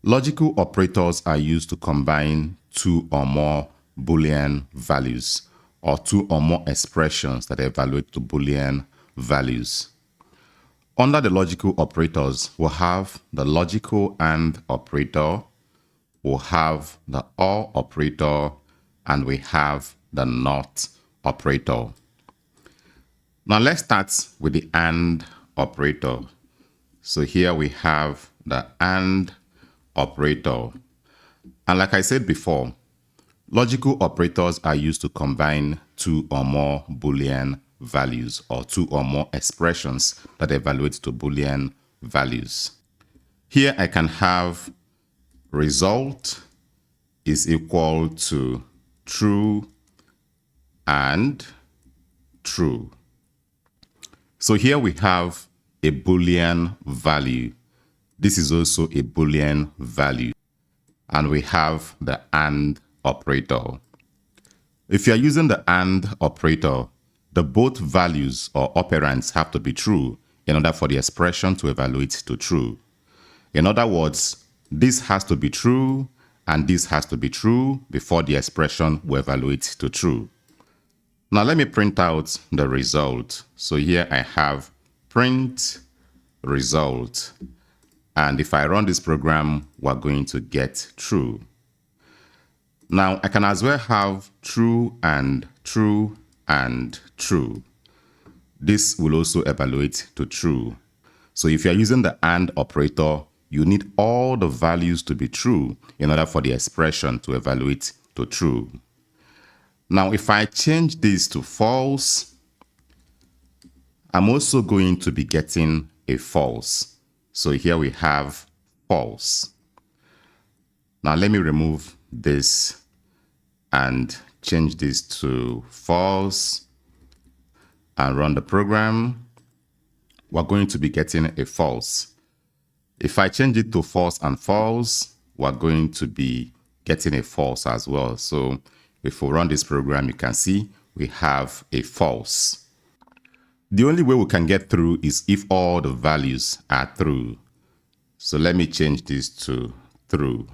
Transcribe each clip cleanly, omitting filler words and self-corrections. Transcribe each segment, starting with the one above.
Logical operators are used to combine two or more Boolean values or two or more expressions that evaluate to Boolean values. Under the logical operators, we'll have the logical AND operator, we'll have the OR operator, and we have the NOT operator. Now let's start with the AND operator. So here we have the AND operator. And like I said before, logical operators are used to combine two or more Boolean values or two or more expressions that evaluate to Boolean values. Here I can have result is equal to true and true. So here we have a Boolean value. This is also a Boolean value. And we have the AND operator. If you are using the AND operator, the both values or operands have to be true in order for the expression to evaluate to true. In other words, this has to be true and this has to be true before the expression will evaluate to true. Now let me print out the result. So here I have print result. And if I run this program, we're going to get true. Now I can as well have true and true and true. This will also evaluate to true. So if you're using the AND operator, you need all the values to be true in order for the expression to evaluate to true. Now if I change this to false, I'm also going to be getting a false. So here we have false. Now let me remove this and change this to false and run the program. We're going to be getting a false. If I change it to false and false, we're going to be getting a false as well. So if we run this program, you can see we have a false. The only way we can get through is if all the values are true. So let me change this to true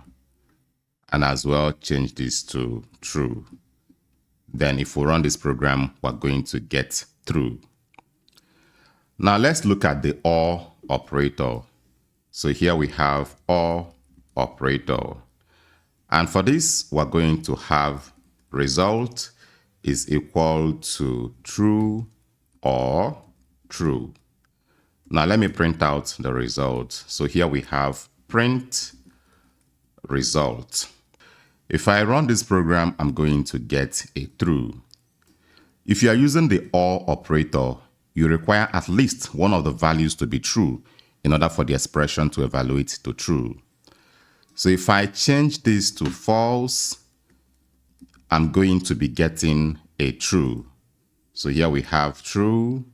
and as well change this to true. Then if we run this program, we're going to get true. Now let's look at the OR operator. So here we have OR operator. And for this, we're going to have result is equal to true or true. Now let me print out the result. So here we have print result. If I run this program, I'm going to get a true. If you are using the OR operator, you require at least one of the values to be true in order for the expression to evaluate to true. So if I change this to false, I'm going to be getting a true. So here we have true.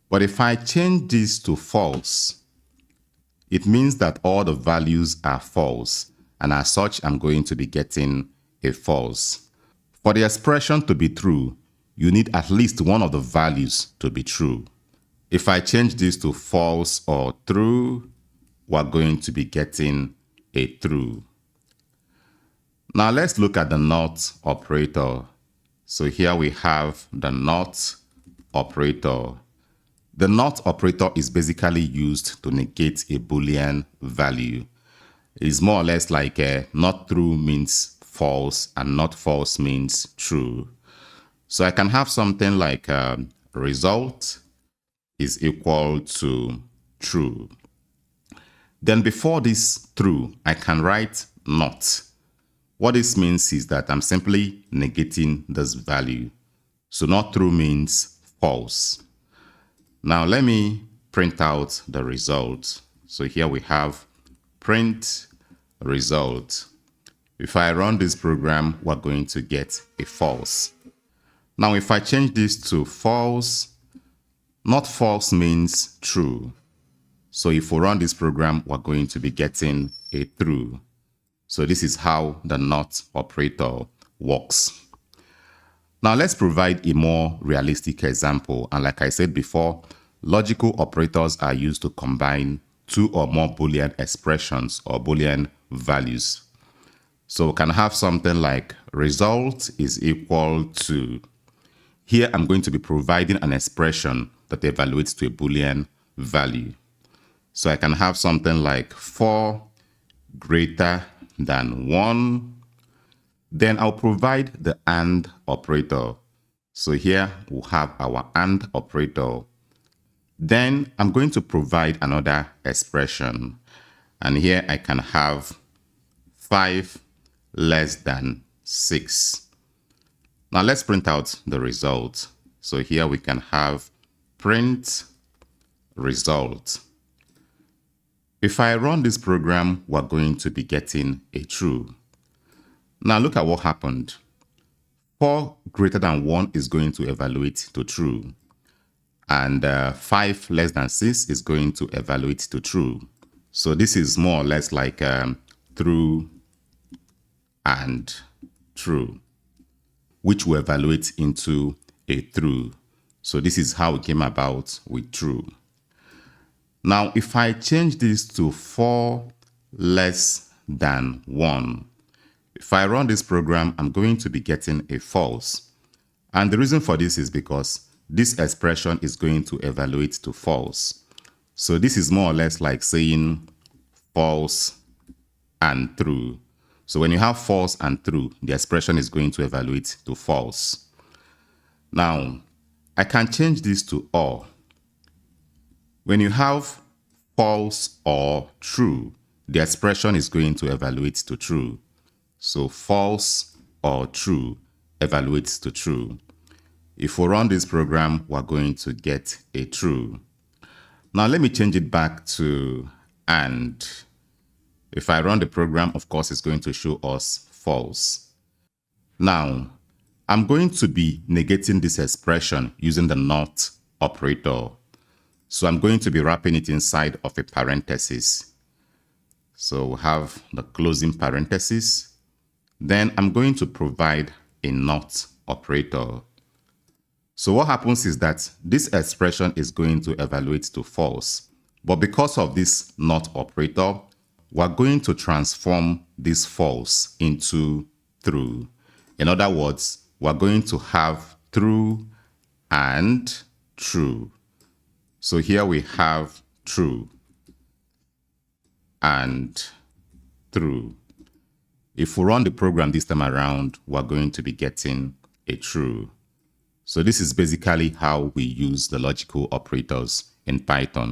But if I change this to false, it means that all the values are false. And as such, I'm going to be getting a false. For the expression to be true, you need at least one of the values to be true. If I change this to false or true, we're going to be getting a true. Now let's look at the NOT operator. So here we have the NOT operator. The NOT operator is basically used to negate a Boolean value. It is more or less like not true means false and not false means true. So I can have something like result is equal to true. Then before this true, I can write not. What this means is that I'm simply negating this value. So not true means false. Now let me print out the result. So here we have print result. If I run this program, we're going to get a false. Now if I change this to false, not false means true. So if we run this program, we're going to be getting a true. So this is how the NOT operator works. Now let's provide a more realistic example. And like I said before, logical operators are used to combine two or more Boolean expressions or Boolean values. So we can have something like result is equal to, here I'm going to be providing an expression that evaluates to a Boolean value. So I can have something like 4 greater than 1. Then I'll provide the AND operator. So here we'll have our AND operator. Then I'm going to provide another expression. And here I can have 5 less than 6. Now let's print out the result. So here we can have print result. If I run this program, we're going to be getting a true. Now look at what happened. 4 greater than 1 is going to evaluate to true. And 5 less than 6 is going to evaluate to true. So this is more or less like true and true, which will evaluate into a true. So this is how it came about with true. Now, if I change this to 4 less than 1, if I run this program, I'm going to be getting a false. And the reason for this is because this expression is going to evaluate to false. So this is more or less like saying false and true. So when you have false and true, the expression is going to evaluate to false. Now, I can change this to or. When you have false or true, the expression is going to evaluate to true. So false or true evaluates to true. If we run this program, we're going to get a true. Now let me change it back to AND. If I run the program, of course, it's going to show us false. Now, I'm going to be negating this expression using the NOT operator. So I'm going to be wrapping it inside of a parenthesis. So we'll have the closing parenthesis. Then I'm going to provide a NOT operator. So what happens is that this expression is going to evaluate to false. But because of this NOT operator, we're going to transform this false into true. In other words, we're going to have true and true. So here we have true and true. If we run the program this time around, we're going to be getting a true. So this is basically how we use the logical operators in Python.